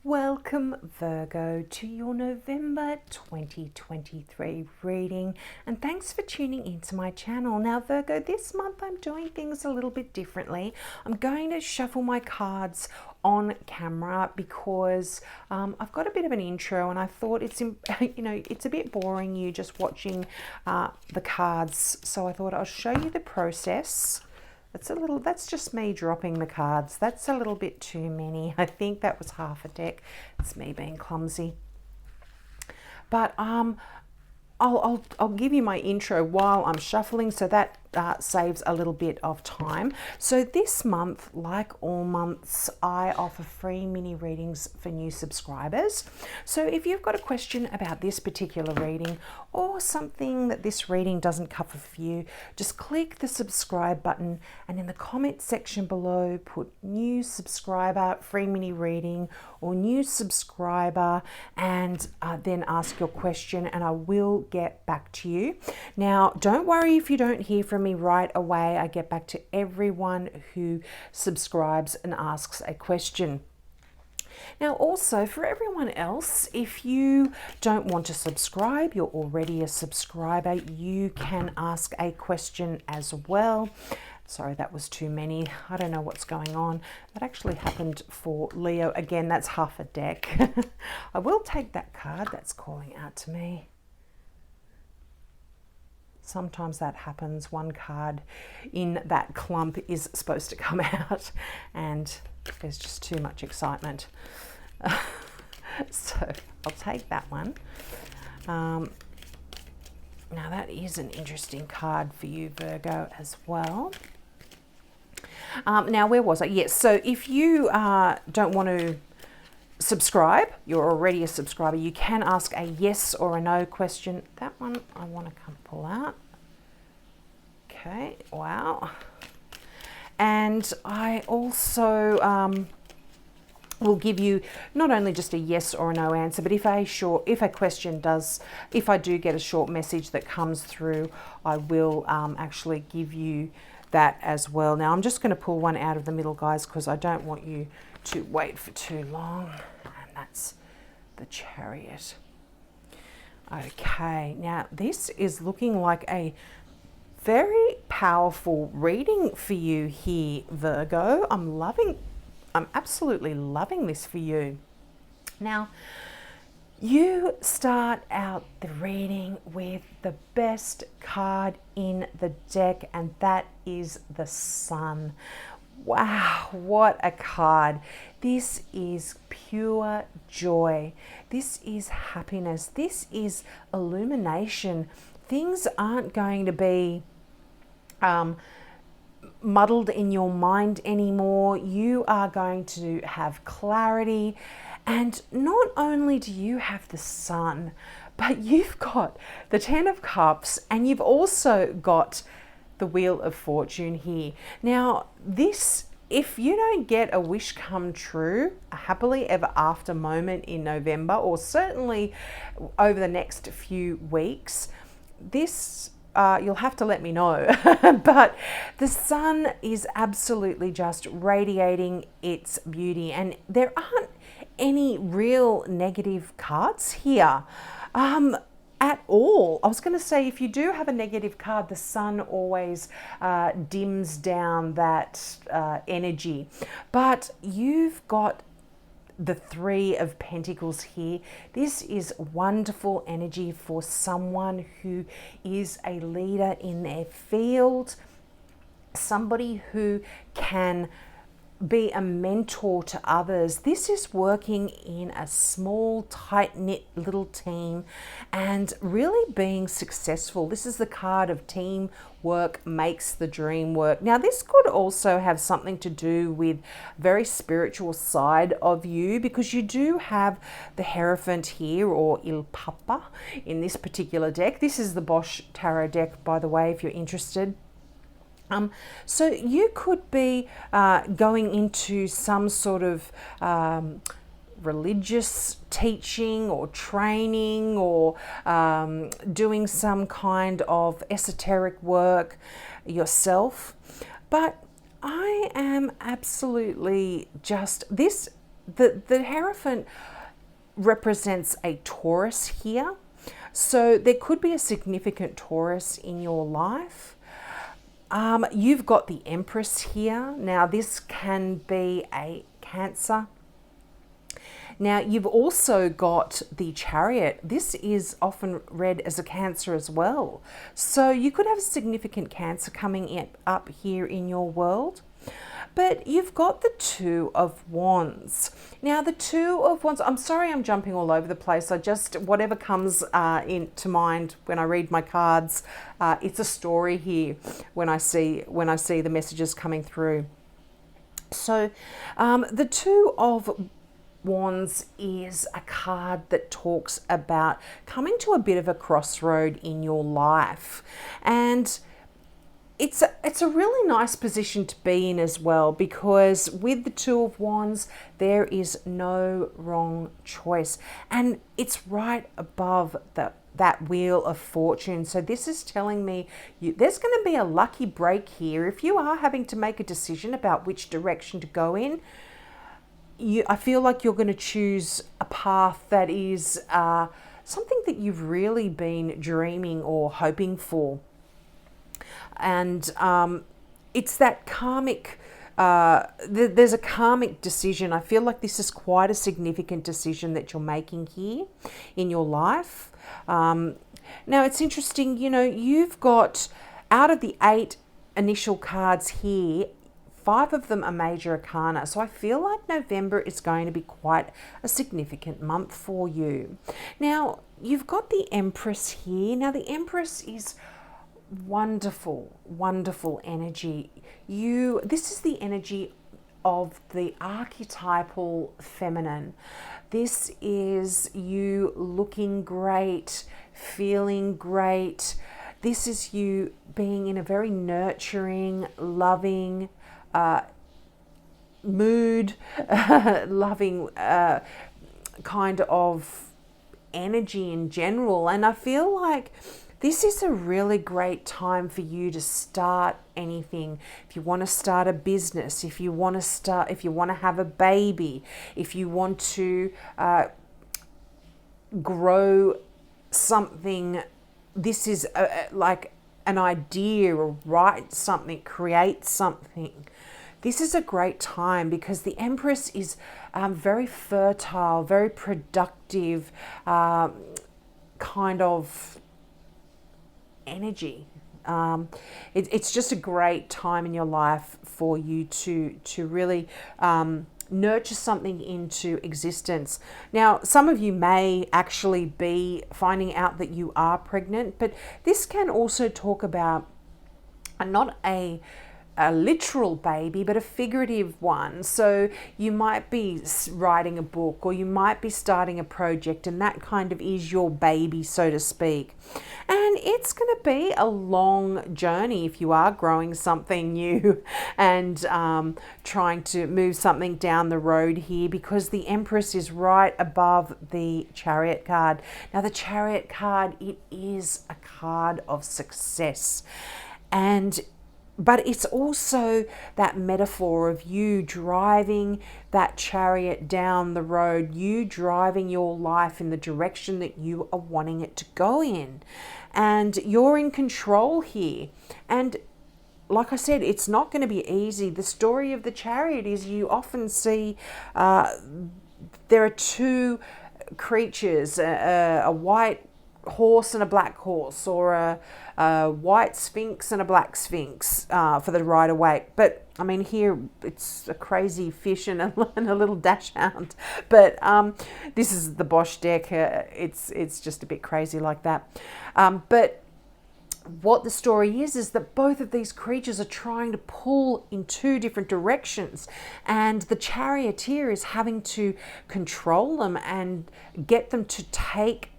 Welcome, Virgo, to your November 2023 reading, and thanks for tuning into my channel. Now, Virgo, this month I'm doing things a little bit differently. I'm going to shuffle my cards on camera because I've got a bit of an intro, and I thought it's a bit boring you just watching the cards, so I thought I'll show you the process. That's just me dropping the cards. That's a little bit too many. I think that was half a deck. It's me being clumsy. But I'll give you my intro while I'm shuffling, so that saves a little bit of time. So this month, like all months, I offer free mini readings for new subscribers. So if you've got a question about this particular reading or something that this reading doesn't cover for you, just click the subscribe button, and in the comment section below put new subscriber free mini reading or new subscriber, and then ask your question and I will get back to you. Now, don't worry if you don't hear from me right away. I get back to everyone who subscribes and asks a question. Now, also for everyone else, if you don't want to subscribe, you're already a subscriber, you can ask a question as well. Sorry, that was too many. I don't know what's going on. That actually happened for Leo. Again, that's half a deck. I will take that card that's calling out to me. Sometimes that happens. One card in that clump is supposed to come out and there's just too much excitement. So I'll take that one. Now that is an interesting card for you, Virgo, as well. Now, where was I? Yes, so if you don't want to subscribe, you're already a subscriber, you can ask a yes or a no question. That one I want to come pull out. Okay, wow. And I also will give you not only just a yes or a no answer, but if I do get a short message that comes through, I will actually give you that as well. Now I'm just going to pull one out of the middle, guys, because I don't want you to wait for too long. And that's the Chariot. Okay, now this is looking like a very powerful reading for you here, Virgo. I'm absolutely loving this for you. Now, you start out the reading with the best card in the deck, and that is the Sun. Wow, what a card. This is pure joy. This is happiness. This is illumination. Things aren't going to be muddled in your mind anymore. You are going to have clarity. And not only do you have the Sun, but you've got the Ten of Cups, and you've also got the Wheel of Fortune here. Now, this, if you don't get a wish come true, a happily ever after moment in November, or certainly over the next few weeks, this you'll have to let me know. But the Sun is absolutely just radiating its beauty, and there aren't any real negative cards here at all. I was going to say, if you do have a negative card, the Sun always dims down that energy. But you've got the Three of Pentacles here. This is wonderful energy for someone who is a leader in their field, somebody who can be a mentor to others. This is working in a small, tight-knit little team and really being successful. This is the card of teamwork makes the dream work. Now, this could also have something to do with very spiritual side of you, because you do have the Hierophant here, or Il Papa, in this particular deck. This is the Bosch Tarot deck, by the way, if you're interested. So you could be going into some sort of religious teaching or training, or doing some kind of esoteric work yourself. But I am absolutely just, this the Hierophant represents a Taurus here. So there could be a significant Taurus in your life. You've got the Empress here. Now this can be a Cancer. Now you've also got the Chariot. This is often read as a Cancer as well. So you could have a significant Cancer coming up here in your world. But you've got the Two of Wands. Now the Two of Wands, I'm sorry I'm jumping all over the place. I just, whatever comes into mind when I read my cards, it's a story here when I see the messages coming through. So the Two of Wands is a card that talks about coming to a bit of a crossroad in your life. And it's a really nice position to be in as well, because with the Two of Wands, there is no wrong choice. And it's right above that Wheel of Fortune. So this is telling me there's going to be a lucky break here. If you are having to make a decision about which direction to go in, I feel like you're going to choose a path that is something that you've really been dreaming or hoping for. And it's that karmic, there's a karmic decision. I feel like this is quite a significant decision that you're making here in your life. Now it's interesting, you know, you've got, out of the 8 initial cards here, 5 of them are major arcana. So I feel like November is going to be quite a significant month for you. Now, you've got the Empress here. Now, the Empress is wonderful, wonderful energy. This is the energy of the archetypal feminine. This is you looking great, feeling great. This is you being in a very nurturing, loving mood, loving kind of energy in general. And I feel like this is a really great time for you to start anything. If you want to start a business, if you want to have a baby, if you want to grow something, this is like an idea, or write something, create something. This is a great time because the Empress is very fertile, very productive, kind of energy. It's just a great time in your life for you to really nurture something into existence. Now, some of you may actually be finding out that you are pregnant, but this can also talk about not a literal baby, but a figurative one. So you might be writing a book, or you might be starting a project, and that kind of is your baby, so to speak. And it's going to be a long journey if you are growing something new and trying to move something down the road here, because the Empress is right above the Chariot card. Now, the Chariot card, it is a card of success, but it's also that metaphor of you driving that chariot down the road, you driving your life in the direction that you are wanting it to go in. And you're in control here. And like I said, it's not going to be easy. The story of the Chariot is you often see there are 2 creatures, a white horse and a black horse, or a white sphinx and a black sphinx for the Rider-Waite. But I mean, here it's a crazy fish and a little dachshund. But this is the Bosch deck. It's just a bit crazy like that. But what the story is that both of these creatures are trying to pull in 2 different directions, and the charioteer is having to control them and get them to take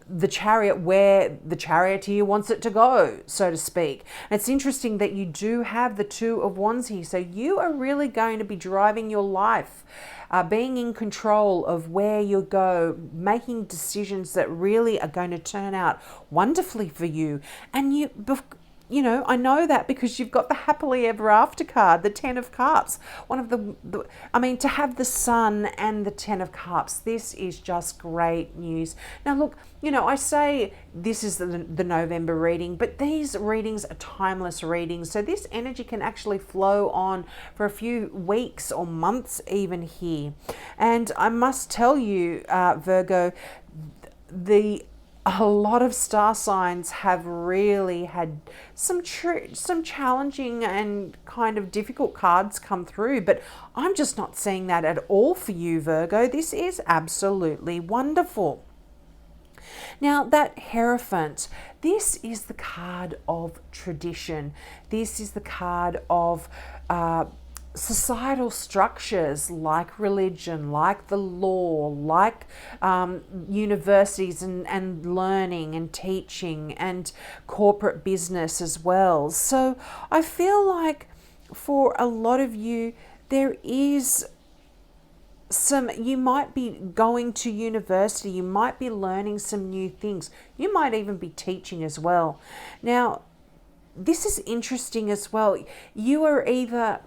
the chariot where the charioteer wants it to go, so to speak. And it's interesting that you do have the Two of Wands here. So you are really going to be driving your life, being in control of where you go, making decisions that really are going to turn out wonderfully for you. And you know, I know that because you've got the happily ever after card, the 10 of cups. One of I mean, to have the sun and the 10 of cups, this is just great news. Now, look, you know, I say this is the November reading, but these readings are timeless readings. So this energy can actually flow on for a few weeks or months even here. And I must tell you, Virgo, a lot of star signs have really had some challenging and kind of difficult cards come through, but I'm just not seeing that at all for you, Virgo. This is absolutely wonderful. Now, that Hierophant, this is the card of tradition. This is the card of societal structures like religion, like the law, like universities and learning and teaching and corporate business as well. So I feel like for a lot of you, there is you might be going to university, you might be learning some new things, you might even be teaching as well. Now, this is interesting as well. You are either,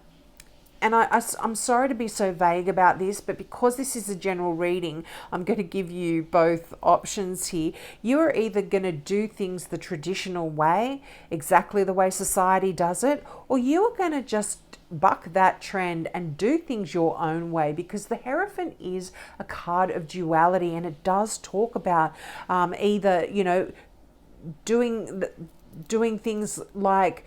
and I'm sorry to be so vague about this, but because this is a general reading, I'm going to give you both options here. You are either going to do things the traditional way, exactly the way society does it, or you are going to just buck that trend and do things your own way, because the Hierophant is a card of duality, and it does talk about either, you know, doing things like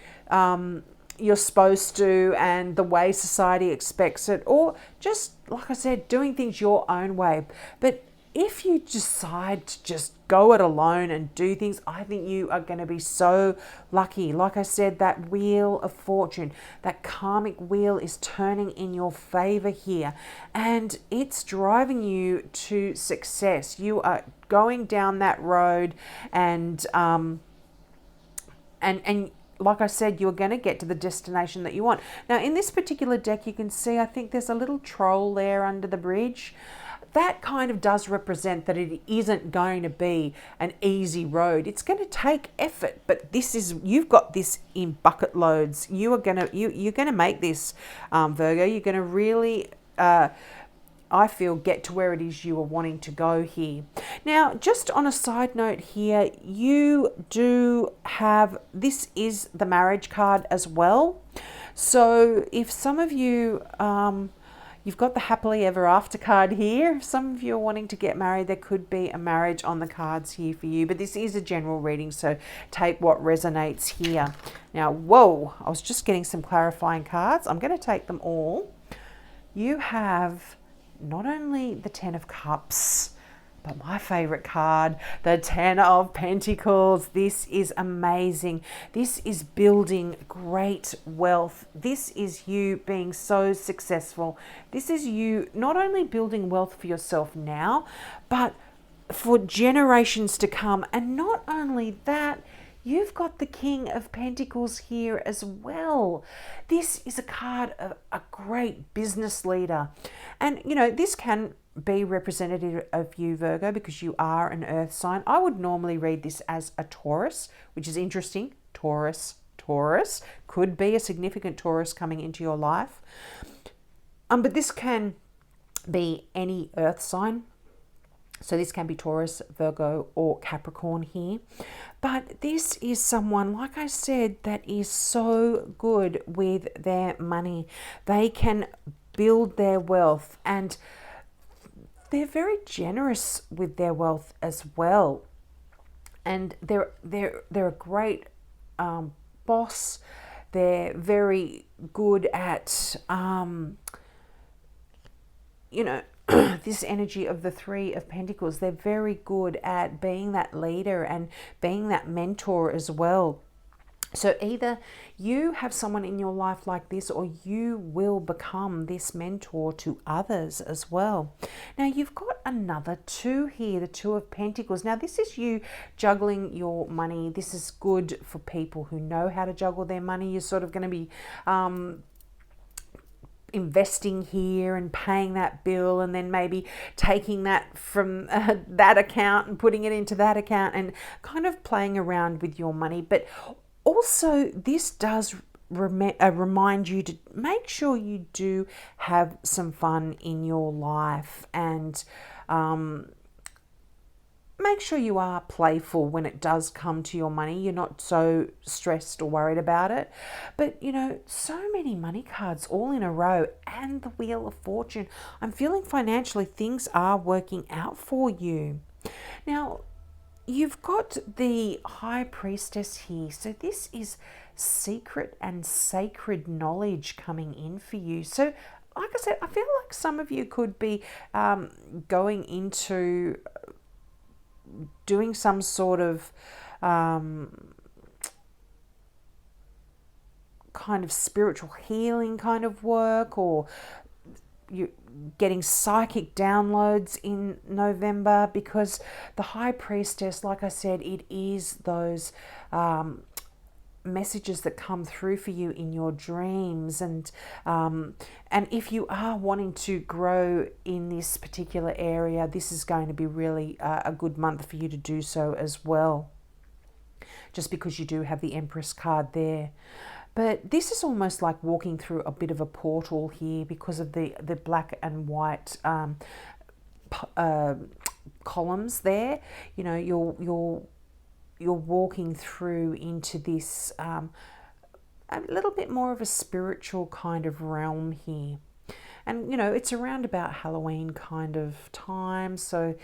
you're supposed to and the way society expects it, or just, like I said, doing things your own way. But if you decide to just go it alone and do things, I think you are going to be so lucky. Like I said, that wheel of fortune, that karmic wheel is turning in your favor here, and it's driving you to success. You are going down that road, and like I said, you're going to get to the destination that you want. Now, in this particular deck, you can see, I think there's a little troll there under the bridge. That kind of does represent that it isn't going to be an easy road. It's going to take effort, but you've got this in bucket loads. You're going to make this, Virgo. You're going to really, I feel, get to where it is you are wanting to go here. Now, just on a side note here, you do have, this is the marriage card as well. So if some of you, you've got the happily ever after card here. If some of you are wanting to get married, there could be a marriage on the cards here for you, but this is a general reading, so take what resonates here. Now, whoa, I was just getting some clarifying cards. I'm going to take them all. You have not only the 10 of Cups, but my favorite card, the 10 of Pentacles. This is amazing. This is building great wealth. This is you being so successful. This is you not only building wealth for yourself now, but for generations to come. And not only that, you've got the King of Pentacles here as well. This is a card of a great business leader. And, you know, this can be representative of you, Virgo, because you are an earth sign. I would normally read this as a Taurus, which is interesting. Taurus could be a significant Taurus coming into your life. But this can be any earth sign. So this can be Taurus, Virgo, or Capricorn here. But this is someone, like I said, that is so good with their money. They can build their wealth, and they're very generous with their wealth as well. And they're a great boss. They're very good at, you know, this energy of the 3 of Pentacles. They're very good at being that leader and being that mentor as well. So either you have someone in your life like this, or you will become this mentor to others as well. Now, you've got another 2 here, the 2 of Pentacles. Now, this is you juggling your money. This is good for people who know how to juggle their money. You're sort of going to be investing here and paying that bill, and then maybe taking that from that account and putting it into that account, and kind of playing around with your money. But Also, this does remind you to make sure you do have some fun in your life, and make sure you are playful when it does come to your money. You're not so stressed or worried about it. But, so many money cards all in a row and the Wheel of Fortune. I'm feeling financially things are working out for you. Now, you've got the High Priestess here. So this is secret and sacred knowledge coming in for you. So like I said, I feel like some of you could be going into doing some sort of kind of spiritual healing kind of work, or you getting psychic downloads in November, because the High Priestess, like I said, it is those messages that come through for you in your dreams, and if you are wanting to grow in this particular area, this is going to be really a good month for you to do so as well, just because you do have the Empress card there. But this is almost like walking through a bit of a portal here because of the black and white columns there. You're walking through into this a little bit more of a spiritual kind of realm here. And, it's around about Halloween kind of time. So,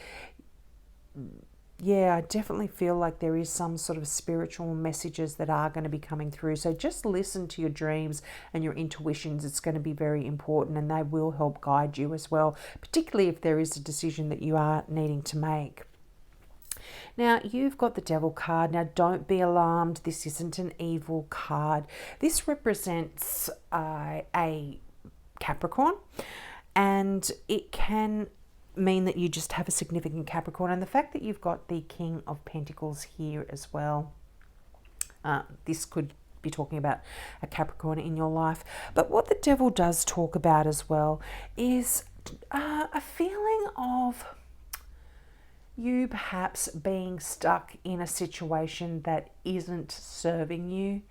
yeah, I definitely feel like there is some sort of spiritual messages that are going to be coming through. So just listen to your dreams and your intuitions. It's going to be very important, and they will help guide you as well, particularly if there is a decision that you are needing to make. Now, you've got the Devil card. Now, don't be alarmed. This isn't an evil card. This represents a Capricorn, and it can mean that you just have a significant Capricorn. And the fact that you've got the King of Pentacles here as well, this could be talking about a Capricorn in your life. But what the Devil does talk about as well is a feeling of you perhaps being stuck in a situation that isn't serving you.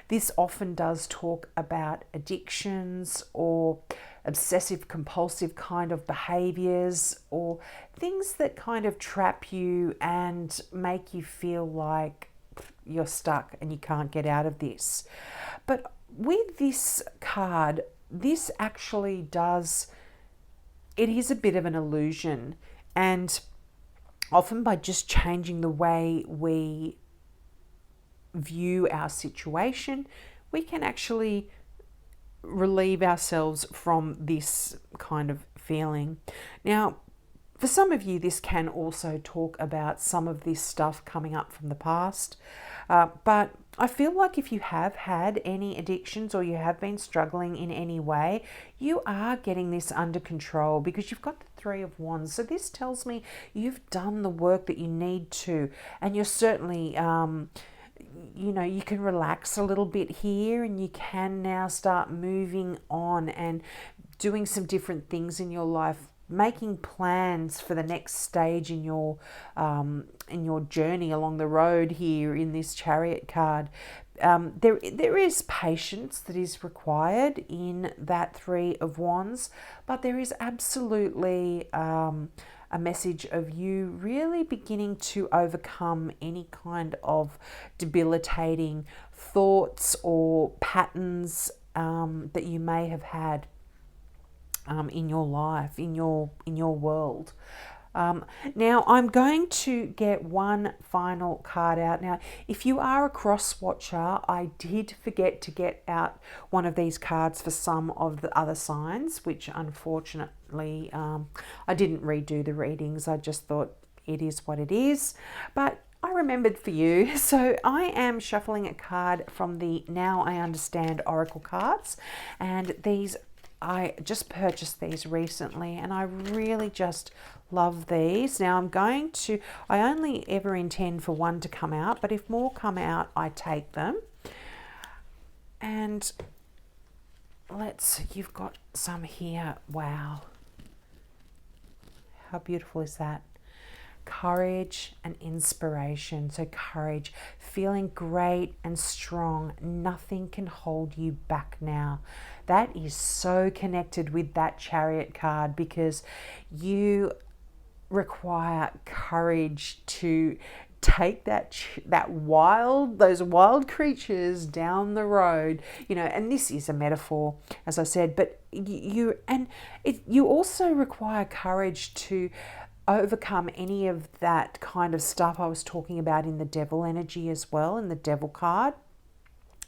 This often does talk about addictions or obsessive compulsive kind of behaviors, or things that kind of trap you and make you feel like you're stuck and you can't get out of this. But with this card, this actually it is a bit of an illusion, and often by just changing the way we view our situation, we can actually relieve ourselves from this kind of feeling. Now, for some of you, this can also talk about some of this stuff coming up from the past. But I feel like if you have had any addictions or you have been struggling in any way, you are getting this under control because you've got the Three of Wands. So this tells me you've done the work that you need to, and you're certainly you can relax a little bit here, and you can now start moving on and doing some different things in your life, making plans for the next stage in your journey along the road here in this Chariot card. There is patience that is required in that Three of Wands, but there is absolutely a message of you really beginning to overcome any kind of debilitating thoughts or patterns that you may have had in your life, in your world. Now I'm going to get one final card out. Now, if you are a cross watcher, I did forget to get out one of these cards for some of the other signs, which unfortunately I didn't redo the readings. I just thought it is what it is. But I remembered for you, so I am shuffling a card from the Now I Understand Oracle cards, and I just purchased these recently, and I really just love these. Now I only ever intend for one to come out, but if more come out, I take them. And you've got some here. Wow. How beautiful is that? courage and inspiration. So courage, feeling great and strong. Nothing can hold you back now. That is so connected with that Chariot card, because you require courage to take those wild creatures down the road, and this is a metaphor, as I said, but you also require courage to overcome any of that kind of stuff I was talking about in the devil energy as well, in the devil card.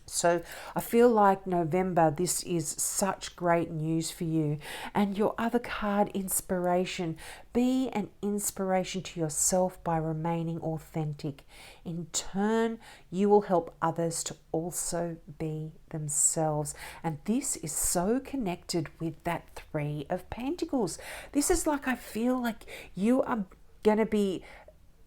So I feel like November, this is such great news for you. And your other card, inspiration. Be an inspiration to yourself by remaining authentic. In turn, you will help others to also be themselves. And this is so connected with that Three of Pentacles. This is like, I feel like you are going to be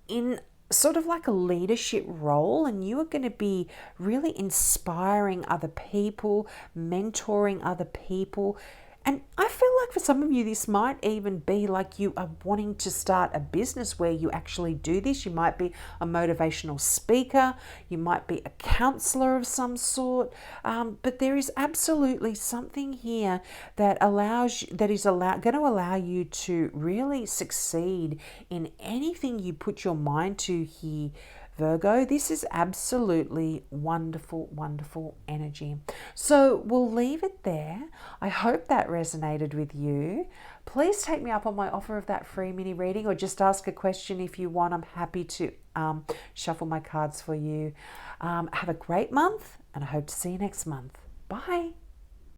in sort of like a leadership role, and you are going to be really inspiring other people, mentoring other people. And I feel like for some of you, this might even be like you are wanting to start a business where you actually do this. You might be a motivational speaker. You might be a counselor of some sort. But there is absolutely something here that going to allow you to really succeed in anything you put your mind to here, Virgo. This is absolutely wonderful, wonderful energy. So we'll leave it there. I hope that resonated with you. Please take me up on my offer of that free mini reading, or just ask a question if you want. I'm happy to shuffle my cards for you. Have a great month, and I hope to see you next month. Bye.